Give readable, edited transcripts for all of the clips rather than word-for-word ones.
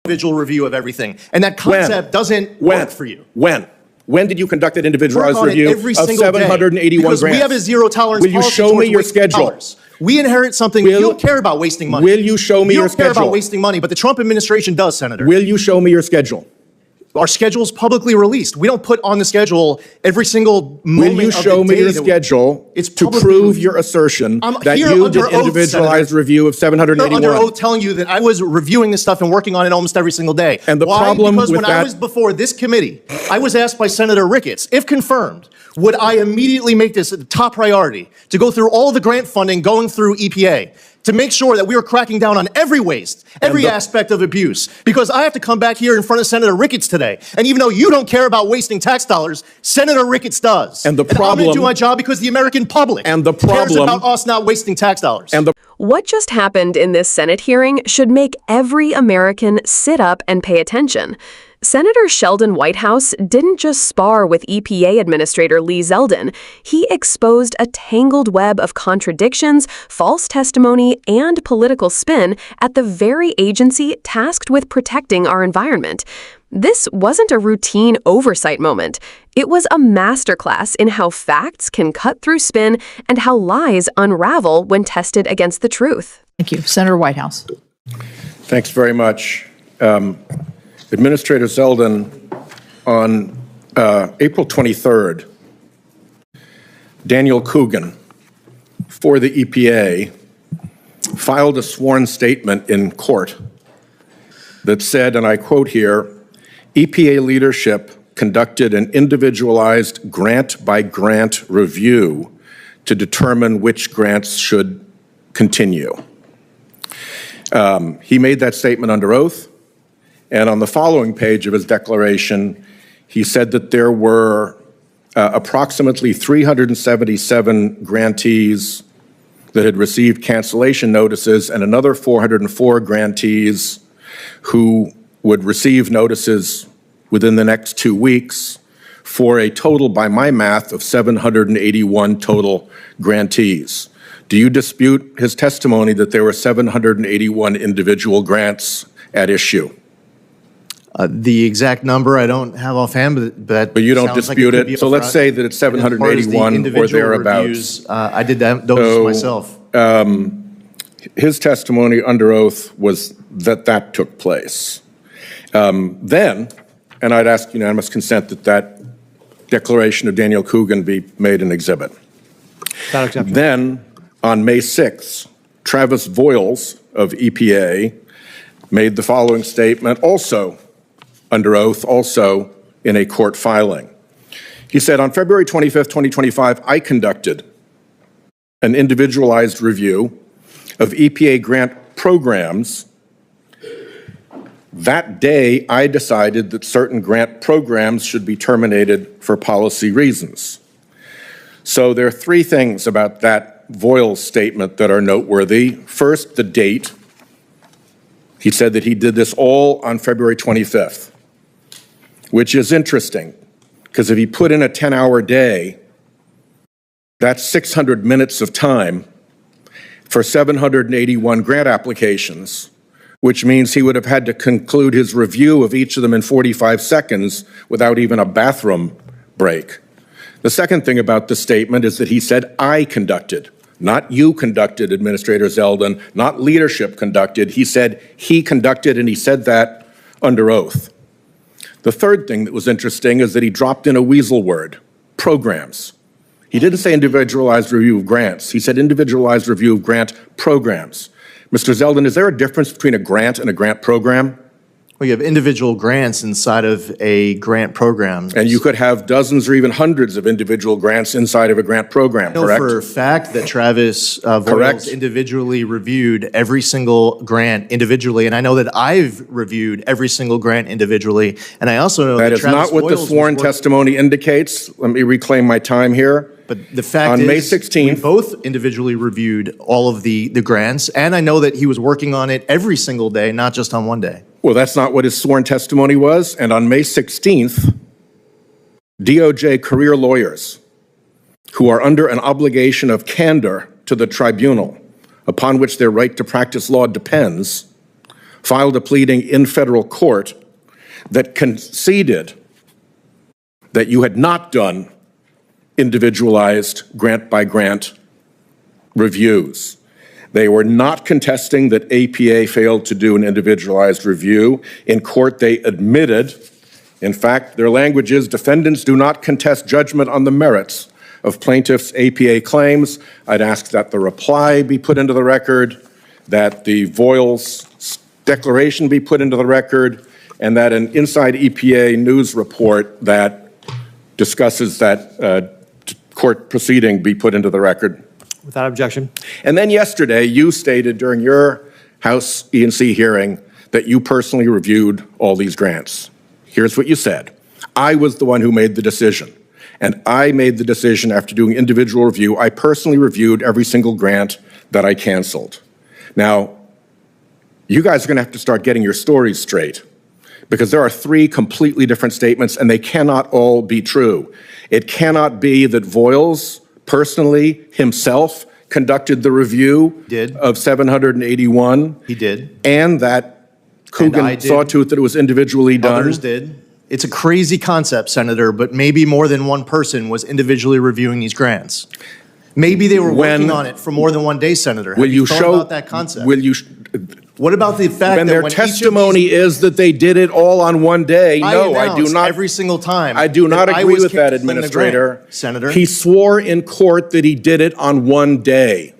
individual review of everything. And that concept doesn't work for you. When did you conduct an individualized Work on it review every of single 781 day, because grants? we have a zero tolerance Will you policy show me towards your wasting schedule? dollars. We inherit something. You don't care about wasting money. Will you show me your You don't care schedule? about wasting money, but the Trump administration does, Senator. Will you show me your schedule? Our schedule is publicly released. We don't put on the schedule every single moment Will you show me your schedule to prove your assertion that you did individualized review of 781? Under oath telling you that I was reviewing this stuff and working on it almost every single day. And the Why? problem Because with when I was before this committee, I was asked by Senator Ricketts, if confirmed, would I immediately make this a top priority to go through all the grant funding going through EPA, to make sure that we were cracking down on every waste, every aspect of abuse. Because I have to come back here in front of Senator Ricketts today. And even though you don't care about wasting tax dollars, Senator Ricketts does. And the problem, I'm going to do my job because the American public cares about us not wasting tax dollars. What just happened in this Senate hearing should make every American sit up and pay attention. Senator Sheldon Whitehouse didn't just spar with EPA Administrator Lee Zeldin. He exposed a tangled web of contradictions, false testimony, and political spin at the very agency tasked with protecting our environment. This wasn't a routine oversight moment. It was a masterclass in how facts can cut through spin and how lies unravel when tested against the truth. Thank you. Senator Whitehouse. Thanks very much. Administrator Zeldin, on April 23rd, Daniel Coogan, for the EPA, filed a sworn statement in court that said, and I quote here, EPA leadership conducted an individualized grant-by-grant review to determine which grants should continue. He made that statement under oath. And on the following page of his declaration, he said that there were approximately 377 grantees that had received cancellation notices and another 404 grantees who would receive notices within the next 2 weeks, for a total, by my math, of 781 total grantees. Do you dispute his testimony that there were 781 individual grants at issue? The exact number I don't have offhand, but you don't dispute it. So let's say that it's 781 or thereabouts. I did those myself. His testimony under oath was that that took place. Then, and I'd ask unanimous consent that that declaration of Daniel Coogan be made an exhibit. Then, on May 6th, Travis Voiles of EPA made the following statement, also under oath, also in a court filing. He said, on February 25th, 2025, I conducted an individualized review of EPA grant programs. That day, I decided that certain grant programs should be terminated for policy reasons. So there are three things about that Voiles statement that are noteworthy. First, the date. He said that he did this all on February 25th, which is interesting, because if he put in a 10-hour day, that's 600 minutes of time for 781 grant applications, which means he would have had to conclude his review of each of them in 45 seconds without even a bathroom break. The second thing about the statement is that he said, I conducted, not you conducted, Administrator Zeldin, not leadership conducted. He said he conducted, and he said that under oath. The third thing that was interesting is that he dropped in a weasel word, programs. He didn't say individualized review of grants. He said individualized review of grant programs. Mr. Zeldin, is there a difference between a grant and a grant program? Well, you have individual grants inside of a grant program. And you could have dozens or even hundreds of individual grants inside of a grant program, correct? I know for a fact that Travis Voiles individually reviewed every single grant individually, and I know that I've reviewed every single grant individually, and I also know that is Travis not what the sworn testimony indicates. Let me reclaim my time here. But the fact on is, May 16th, we both individually reviewed all of the grants, and I know that he was working on it every single day, not just on one day. Well, that's not what his sworn testimony was. And on May 16th, DOJ career lawyers who are under an obligation of candor to the tribunal, upon which their right to practice law depends, filed a pleading in federal court that conceded that you had not done individualized grant-by-grant reviews. They were not contesting that APA failed to do an individualized review. In court, they admitted, in fact, their language is, defendants do not contest judgment on the merits of plaintiffs' APA claims. I'd ask that the reply be put into the record, that the Voiles declaration be put into the record, and that an inside EPA news report that discusses that court proceeding be put into the record. Without objection. And then yesterday, you stated during your House E&C hearing that you personally reviewed all these grants. Here's what you said. I was the one who made the decision. And I made the decision after doing individual review. I personally reviewed every single grant that I canceled. Now, you guys are going to have to start getting your stories straight, because there are three completely different statements, and they cannot all be true. It cannot be that Voiles personally himself conducted the review of 781. He did. And that Coogan saw to it that it was individually done. Others did. It's a crazy concept, Senator, but maybe more than one person was individually reviewing these grants. Maybe they were working on it for more than one day, Senator. Have you thought about that concept? What about the fact that their testimony is that they did it all on one day? No, I do not. Every single time. I do not agree with that, Administrator. Senator. He swore in court that he did it on one day.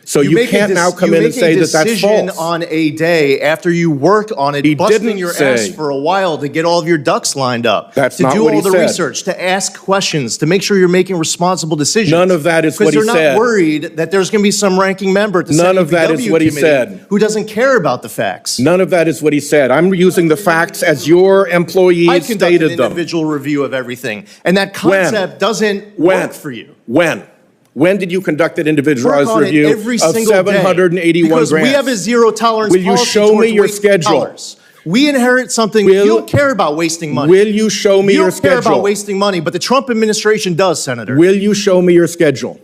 So you can't now come in and say that that's false. You make a decision on a day after you work on it, busting your ass for a while to get all of your ducks lined up. That's not what he said. To do all the research, to ask questions, to make sure you're making responsible decisions. None of that is what he said. Because you're not worried that there's going to be some ranking member at the Senate committee who doesn't care about the facts. None of that is what he said. I'm using the facts as your employees I stated them. I conducted an individual review of everything, and that concept doesn't work for you. When did you conduct that individualized review of 781 because grants? We have a zero tolerance policy. Will you show me your schedule? We inherit something. You don't care about wasting money. Will you show me your schedule? You don't care about wasting money, but the Trump administration does, Senator. Will you show me your schedule?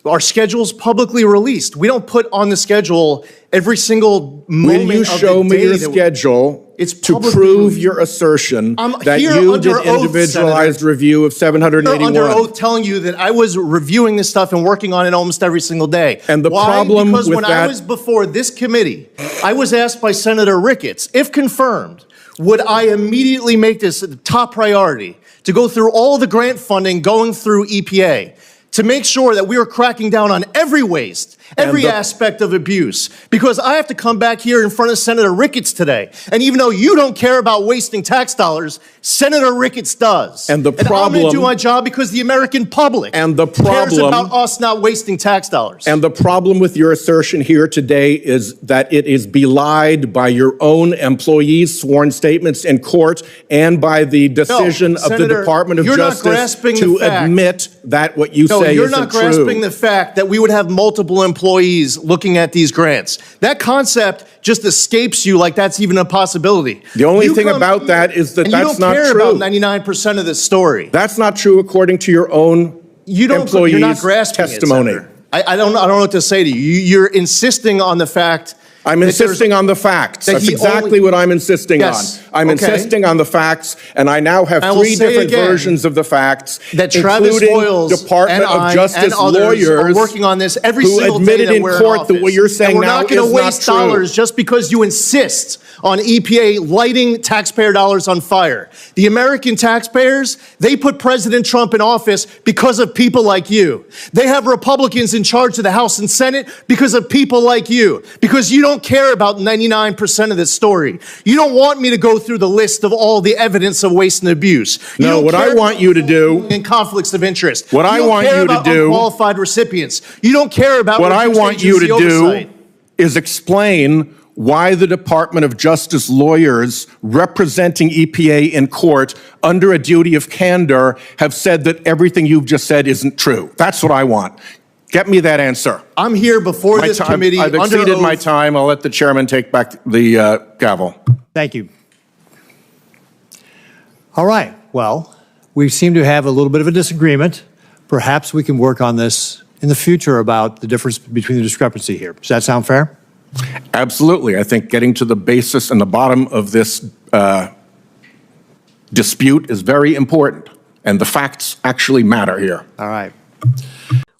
Our schedule's publicly released. We don't put on the schedule every single moment of the day. Will you show me your schedule to prove your assertion that you did individualized review of 781? I'm under oath telling you that I was reviewing this stuff and working on it almost every single day. And the problem with that... Because when I was before this committee, I was asked by Senator Ricketts, if confirmed, would I immediately make this a top priority to go through all the grant funding going through EPA, to make sure that we are cracking down on every waste, every aspect of abuse. Because I have to come back here in front of Senator Ricketts today. And even though you don't care about wasting tax dollars, Senator Ricketts does. And the problem... I'm going to do my job because the American public cares about us not wasting tax dollars. And the problem with your assertion here today is that it is belied by your own employees' sworn statements in court and by the decision of the Department of Justice to admit that what you say isn't true. You're not grasping the fact that we would have multiple employees looking at these grants. That concept just escapes you like that's even a possibility. The only thing about that is that that's not true. You don't care about 99% of this story. That's not true according to your own employees' You're not grasping testimony. I don't know what to say to you. You're insisting on the fact. I'm insisting on the facts. That's exactly what I'm insisting on. I'm insisting on the facts, and I now have three different versions of the facts, that Travis Voiles Department of Justice lawyers are working on this every single day that we're in office. That what you're saying now is not true. We're not going to waste dollars just because you insist on EPA lighting taxpayer dollars on fire. The American taxpayers, they put President Trump in office because of people like you. They have Republicans in charge of the House and Senate because of people like you. Because you don't care about 99% of this story. You don't want me to go through the list of all the evidence of waste and abuse. No, what I want you to do... And conflicts of interest. What I want you to do... Unqualified recipients. You don't care about... What I want you to do is explain why the Department of Justice lawyers representing EPA in court under a duty of candor have said that everything you've just said isn't true. That's what I want. Get me that answer. I'm here before this committee. I've exceeded my time. I'll let the chairman take back the gavel. Thank you. All right. Well, we seem to have a little bit of a disagreement. Perhaps we can work on this in the future about the difference between the discrepancy here. Does that sound fair? Absolutely. I think getting to the basis and the bottom of this dispute is very important, and the facts actually matter here. All right.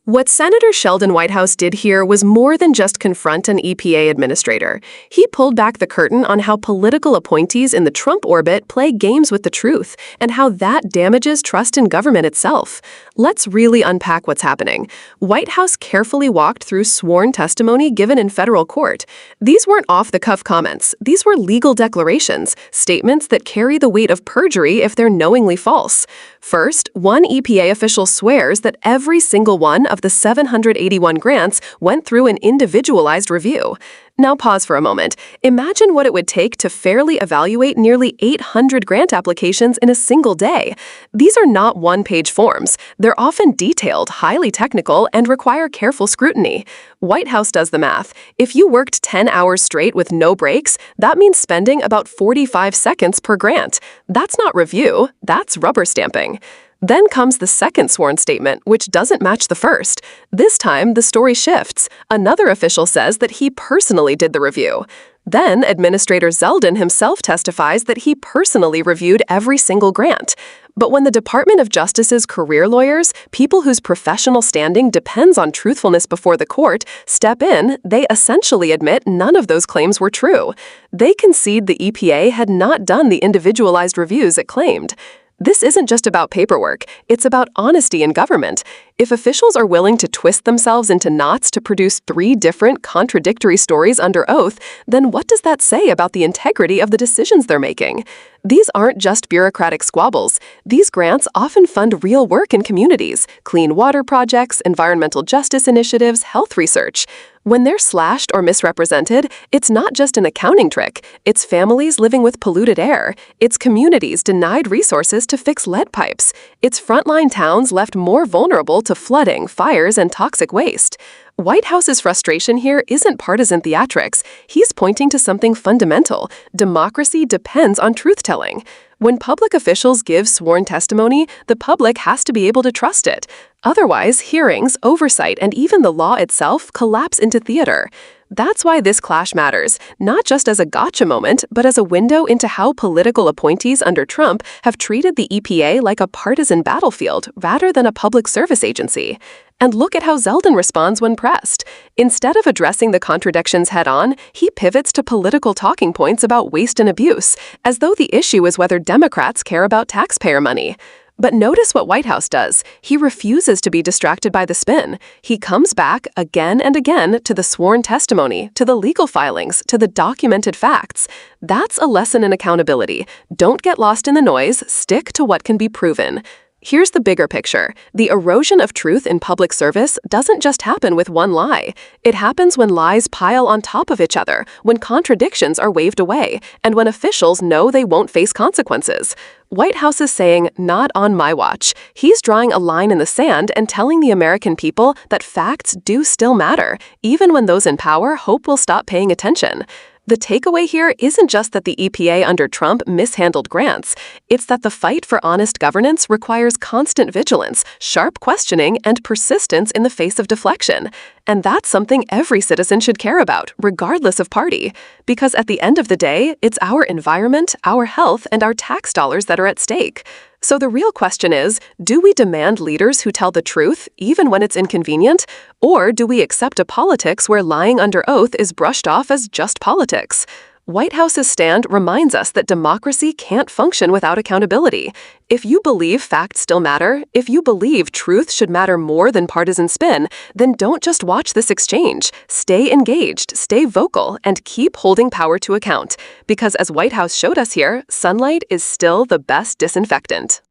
What Senator Sheldon Whitehouse did here was more than just confront an EPA administrator. He pulled back the curtain on how political appointees in the Trump orbit play games with the truth and how that damages trust in government itself. Let's really unpack what's happening. Whitehouse carefully walked through sworn testimony given in federal court. These weren't off-the-cuff comments. These were legal declarations, statements that carry the weight of perjury if they're knowingly false. First, one EPA official swears that every single one of the 781 grants went through an individualized review. Now pause for a moment. Imagine what it would take to fairly evaluate nearly 800 grant applications in a single day. These are not one-page forms. They're often detailed, highly technical, and require careful scrutiny. Whitehouse does the math. If you worked 10 hours straight with no breaks, that means spending about 45 seconds per grant. That's not review, that's rubber stamping. Then comes the second sworn statement, which doesn't match the first. This time, the story shifts. Another official says that he personally did the review. Then, Administrator Zeldin himself testifies that he personally reviewed every single grant. But when the Department of Justice's career lawyers, people whose professional standing depends on truthfulness before the court, step in, they essentially admit none of those claims were true. They concede the EPA had not done the individualized reviews it claimed. This isn't just about paperwork, it's about honesty in government. If officials are willing to twist themselves into knots to produce 3 different contradictory stories under oath, then what does that say about the integrity of the decisions they're making? These aren't just bureaucratic squabbles. These grants often fund real work in communities, clean water projects, environmental justice initiatives, health research. When they're slashed or misrepresented, it's not just an accounting trick. It's families living with polluted air. It's communities denied resources to fix lead pipes. It's frontline towns left more vulnerable to flooding, fires, and toxic waste. Whitehouse's frustration here isn't partisan theatrics. He's pointing to something fundamental. Democracy depends on truth-telling. When public officials give sworn testimony, the public has to be able to trust it. Otherwise, hearings, oversight, and even the law itself collapse into theater. That's why this clash matters, not just as a gotcha moment, but as a window into how political appointees under Trump have treated the EPA like a partisan battlefield rather than a public service agency. And look at how Zeldin responds when pressed. Instead of addressing the contradictions head-on, he pivots to political talking points about waste and abuse, as though the issue is whether Democrats care about taxpayer money. But notice what Whitehouse does. He refuses to be distracted by the spin. He comes back again and again to the sworn testimony, to the legal filings, to the documented facts. That's a lesson in accountability. Don't get lost in the noise. Stick to what can be proven. Here's the bigger picture. The erosion of truth in public service doesn't just happen with one lie. It happens when lies pile on top of each other, when contradictions are waved away, and when officials know they won't face consequences. Whitehouse is saying, not on my watch. He's drawing a line in the sand and telling the American people that facts do still matter, even when those in power hope we'll stop paying attention. The takeaway here isn't just that the EPA under Trump mishandled grants. It's that the fight for honest governance requires constant vigilance, sharp questioning, and persistence in the face of deflection. And that's something every citizen should care about, regardless of party. Because at the end of the day, it's our environment, our health, and our tax dollars that are at stake. So the real question is, do we demand leaders who tell the truth, even when it's inconvenient? Or do we accept a politics where lying under oath is brushed off as just politics? Whitehouse's stand reminds us that democracy can't function without accountability. If you believe facts still matter, if you believe truth should matter more than partisan spin, then don't just watch this exchange. Stay engaged, stay vocal, and keep holding power to account. Because as Whitehouse showed us here, sunlight is still the best disinfectant.